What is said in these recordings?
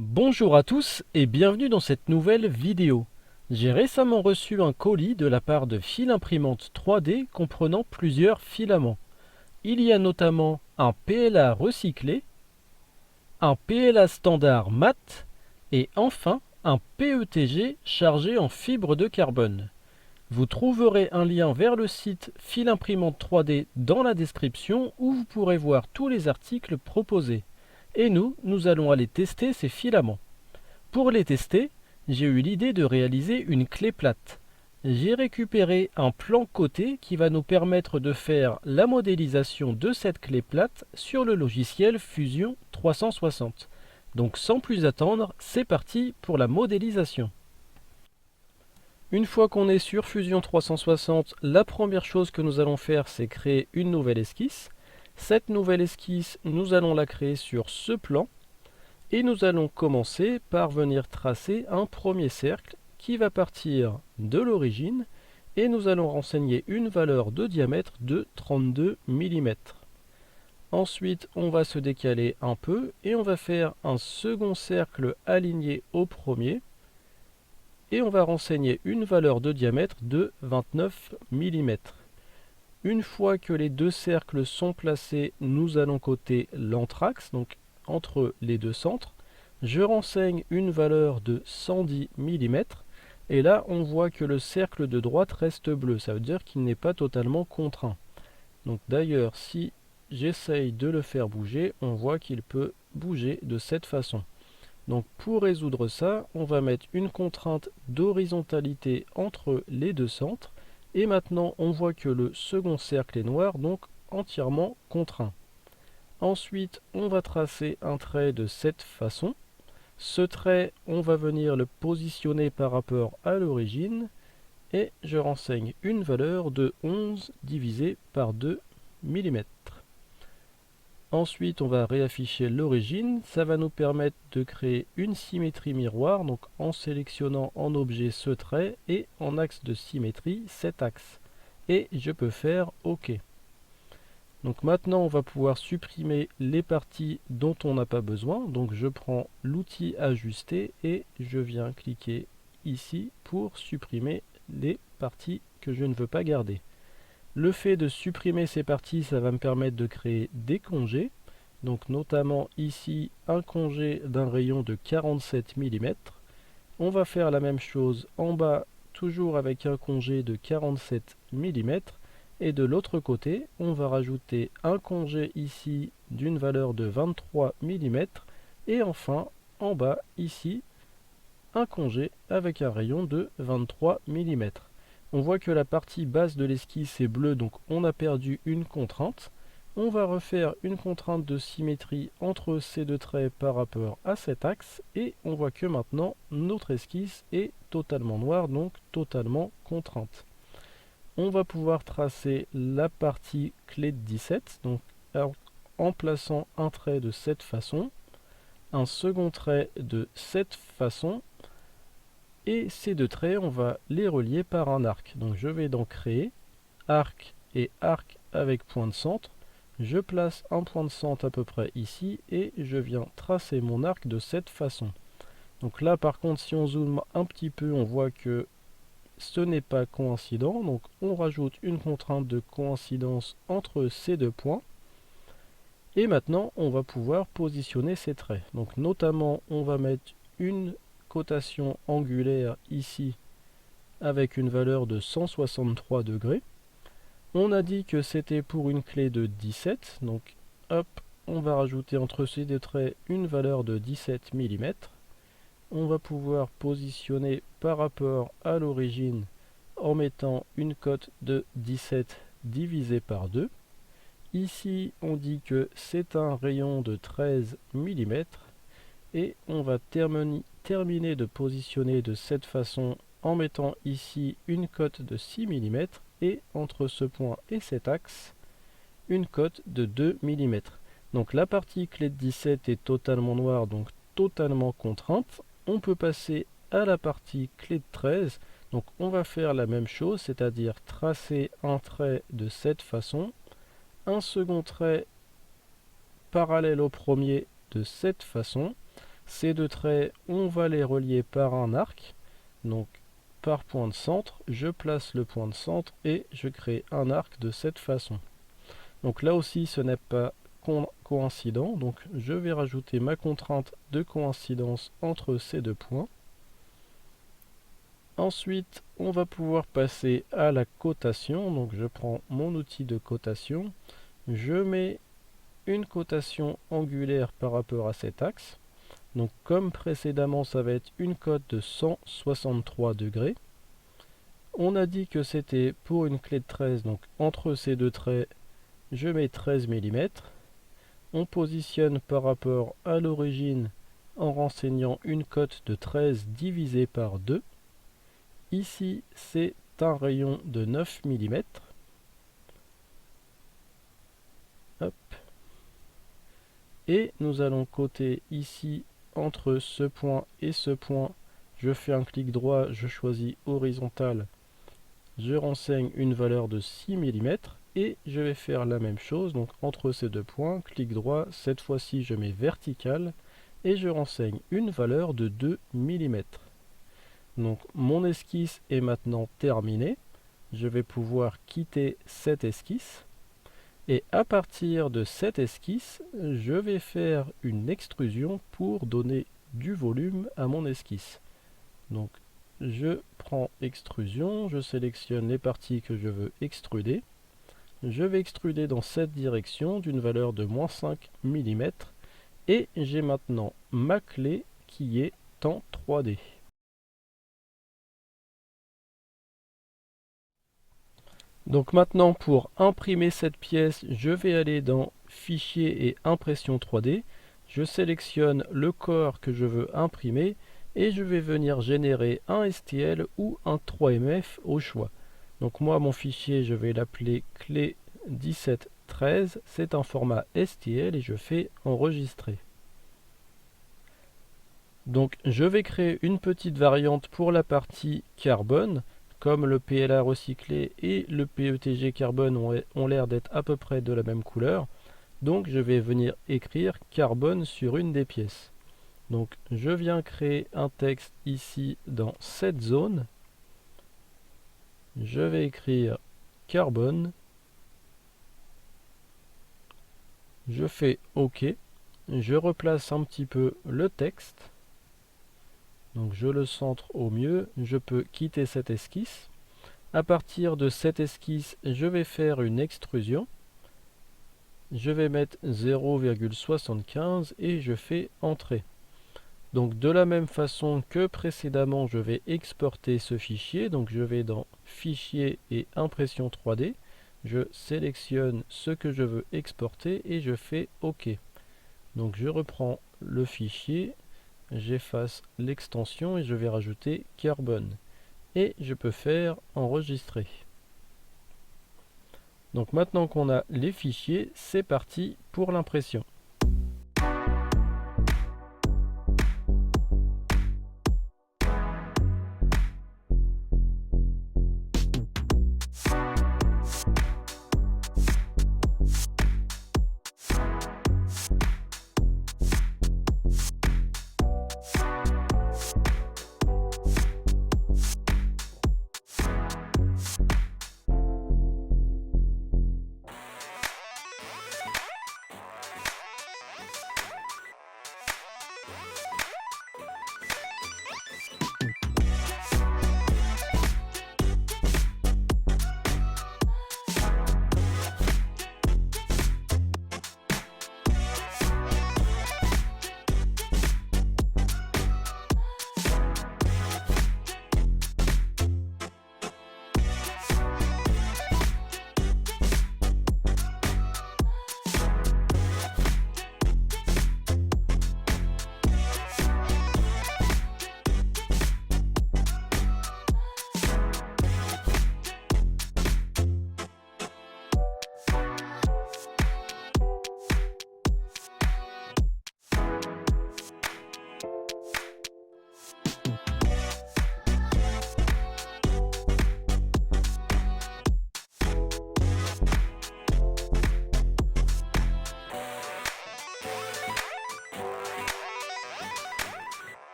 Bonjour à tous et bienvenue dans cette nouvelle vidéo. J'ai récemment reçu un colis de la part de Fil Imprimante 3D comprenant plusieurs filaments. Il y a notamment un PLA recyclé, un PLA standard mat et enfin un PETG chargé en fibre de carbone. Vous trouverez un lien vers le site Fil Imprimante 3D dans la description où vous pourrez voir tous les articles proposés. Et nous allons aller tester ces filaments. Pour les tester, j'ai eu l'idée de réaliser une clé plate. J'ai récupéré un plan côté qui va nous permettre de faire la modélisation de cette clé plate sur le logiciel Fusion 360. Donc sans plus attendre, c'est parti pour la modélisation. Une fois qu'on est sur Fusion 360, la première chose que nous allons faire, c'est créer une nouvelle esquisse. Cette nouvelle esquisse, nous allons la créer sur ce plan. Et nous allons commencer par venir tracer un premier cercle qui va partir de l'origine et nous allons renseigner une valeur de diamètre de 32 mm. Ensuite, on va se décaler un peu et on va faire un second cercle aligné au premier et on va renseigner une valeur de diamètre de 29 mm. Une fois que les deux cercles sont placés, nous allons coter l'anthrax, donc entre les deux centres. Je renseigne une valeur de 110 mm et là on voit que le cercle de droite reste bleu, ça veut dire qu'il n'est pas totalement contraint. Donc d'ailleurs si j'essaye de le faire bouger, on voit qu'il peut bouger de cette façon. Donc pour résoudre ça, on va mettre une contrainte d'horizontalité entre les deux centres et maintenant on voit que le second cercle est noir, donc entièrement contraint. Ensuite, on va tracer un trait de cette façon. Ce trait, on va venir le positionner par rapport à l'origine et je renseigne une valeur de 11 divisé par 2 mm. Ensuite, on va réafficher l'origine. Ça va nous permettre de créer une symétrie miroir, donc en sélectionnant en objet ce trait et en axe de symétrie cet axe. Et je peux faire OK. Donc maintenant, on va pouvoir supprimer les parties dont on n'a pas besoin. Donc je prends l'outil ajuster et je viens cliquer ici pour supprimer les parties que je ne veux pas garder. Le fait de supprimer ces parties, ça va me permettre de créer des congés. Donc notamment ici, un congé d'un rayon de 47 mm. On va faire la même chose en bas, toujours avec un congé de 47 mm. Et de l'autre côté, on va rajouter un congé ici d'une valeur de 23 mm. Et enfin, en bas, ici, un congé avec un rayon de 23 mm. On voit que la partie basse de l'esquisse est bleue, donc on a perdu une contrainte. On va refaire une contrainte de symétrie entre ces deux traits par rapport à cet axe. Et on voit que maintenant, notre esquisse est totalement noire, donc totalement contrainte. On va pouvoir tracer la partie clé de 17, donc en plaçant un trait de cette façon, un second trait de cette façon, et ces deux traits, on va les relier par un arc. Donc je vais donc créer arc et arc avec point de centre. Je place un point de centre à peu près ici et je viens tracer mon arc de cette façon. Donc là par contre si on zoome un petit peu, on voit que ce n'est pas coïncident. Donc on rajoute une contrainte de coïncidence entre ces deux points. Et maintenant on va pouvoir positionner ces traits. Donc notamment on va mettre une cotation angulaire ici avec une valeur de 163 degrés. On a dit que c'était pour une clé de 17, donc hop, on va rajouter entre ces deux traits une valeur de 17 mm. On va pouvoir positionner par rapport à l'origine en mettant une cote de 17 divisé par 2. Ici, on dit que c'est un rayon de 13 mm. Et on va terminer de positionner de cette façon en mettant ici une cote de 6 mm et entre ce point et cet axe, une cote de 2 mm. Donc la partie clé de 17 est totalement noire, donc totalement contrainte. On peut passer à la partie clé de 13. Donc on va faire la même chose, c'est-à-dire tracer un trait de cette façon, un second trait parallèle au premier de cette façon. Ces deux traits, on va les relier par un arc. Donc par point de centre, je place le point de centre et je crée un arc de cette façon. Donc là aussi ce n'est pas coïncident, donc je vais rajouter ma contrainte de coïncidence entre ces deux points. Ensuite on va pouvoir passer à la cotation, donc je prends mon outil de cotation, je mets une cotation angulaire par rapport à cet axe. Donc comme précédemment ça va être une cote de 163 degrés. On a dit que c'était pour une clé de 13, donc entre ces deux traits je mets 13 mm. On positionne par rapport à l'origine en renseignant une cote de 13 divisé par 2. Ici c'est un rayon de 9 mm. Hop. Et nous allons coter ici entre ce point et ce point. Je fais un clic droit, je choisis horizontal, je renseigne une valeur de 6 mm et je vais faire la même chose, donc entre ces deux points, clic droit, cette fois-ci je mets vertical et je renseigne une valeur de 2 mm. Donc mon esquisse est maintenant terminée, je vais pouvoir quitter cette esquisse. Et à partir de cette esquisse, je vais faire une extrusion pour donner du volume à mon esquisse. Donc je prends extrusion, je sélectionne les parties que je veux extruder. Je vais extruder dans cette direction d'une valeur de -5 mm. Et j'ai maintenant ma clé qui est en 3D. Donc maintenant pour imprimer cette pièce, je vais aller dans Fichier et Impression 3D. Je sélectionne le corps que je veux imprimer et je vais venir générer un STL ou un 3MF au choix. Donc moi mon fichier je vais l'appeler clé 1713, c'est un format STL et je fais enregistrer. Donc je vais créer une petite variante pour la partie carbone. Comme le PLA recyclé et le PETG carbone ont l'air d'être à peu près de la même couleur, donc je vais venir écrire carbone sur une des pièces. Donc je viens créer un texte ici dans cette zone. Je vais écrire carbone. Je fais OK. Je replace un petit peu le texte. Donc je le centre au mieux, je peux quitter cette esquisse. À partir de cette esquisse, je vais faire une extrusion. Je vais mettre 0,75 et je fais Entrée. Donc de la même façon que précédemment, je vais exporter ce fichier. Donc je vais dans Fichier et Impression 3D. Je sélectionne ce que je veux exporter et je fais OK. Donc je reprends le fichier. J'efface l'extension et je vais rajouter carbone. Et je peux faire enregistrer. Donc maintenant qu'on a les fichiers, c'est parti pour l'impression.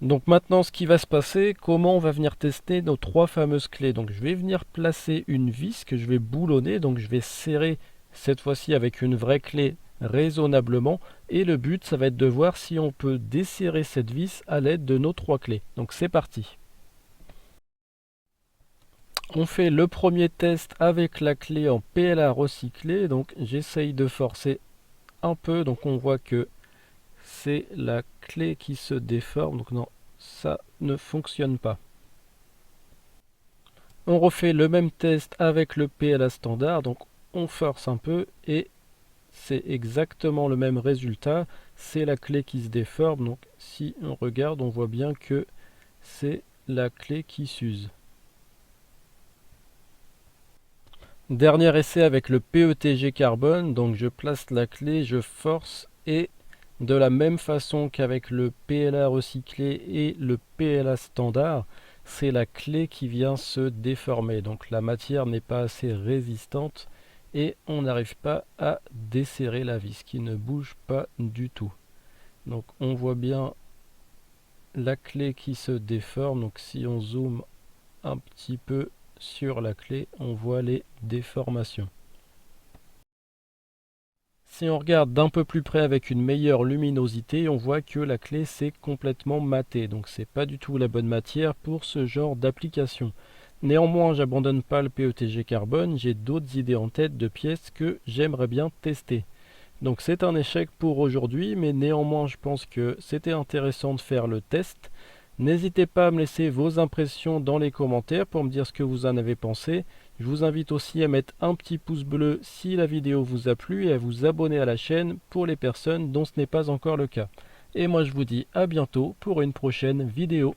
Donc maintenant, ce qui va se passer, comment on va venir tester nos trois fameuses clés. Donc je vais venir placer une vis que je vais boulonner, donc je vais serrer cette fois-ci avec une vraie clé raisonnablement, et le but ça va être de voir si on peut desserrer cette vis à l'aide de nos trois clés. Donc c'est parti. On fait le premier test avec la clé en PLA recyclée, donc j'essaye de forcer un peu, donc on voit que c'est la clé qui se déforme, donc non, ça ne fonctionne pas. On refait le même test avec le PLA standard, donc on force un peu et c'est exactement le même résultat, c'est la clé qui se déforme, donc si on regarde on voit bien que c'est la clé qui s'use. Dernier essai avec le PETG carbone, donc je place la clé, je force et de la même façon qu'avec le PLA recyclé et le PLA standard, c'est la clé qui vient se déformer. Donc la matière n'est pas assez résistante et on n'arrive pas à desserrer la vis qui ne bouge pas du tout. Donc on voit bien la clé qui se déforme. Donc si on zoome un petit peu sur la clé, on voit les déformations. Si on regarde d'un peu plus près avec une meilleure luminosité, on voit que la clé s'est complètement matée. Donc c'est pas du tout la bonne matière pour ce genre d'application. Néanmoins, j'abandonne pas le PETG carbone, j'ai d'autres idées en tête de pièces que j'aimerais bien tester. Donc c'est un échec pour aujourd'hui, mais néanmoins je pense que c'était intéressant de faire le test. N'hésitez pas à me laisser vos impressions dans les commentaires pour me dire ce que vous en avez pensé. Je vous invite aussi à mettre un petit pouce bleu si la vidéo vous a plu et à vous abonner à la chaîne pour les personnes dont ce n'est pas encore le cas. Et moi je vous dis à bientôt pour une prochaine vidéo.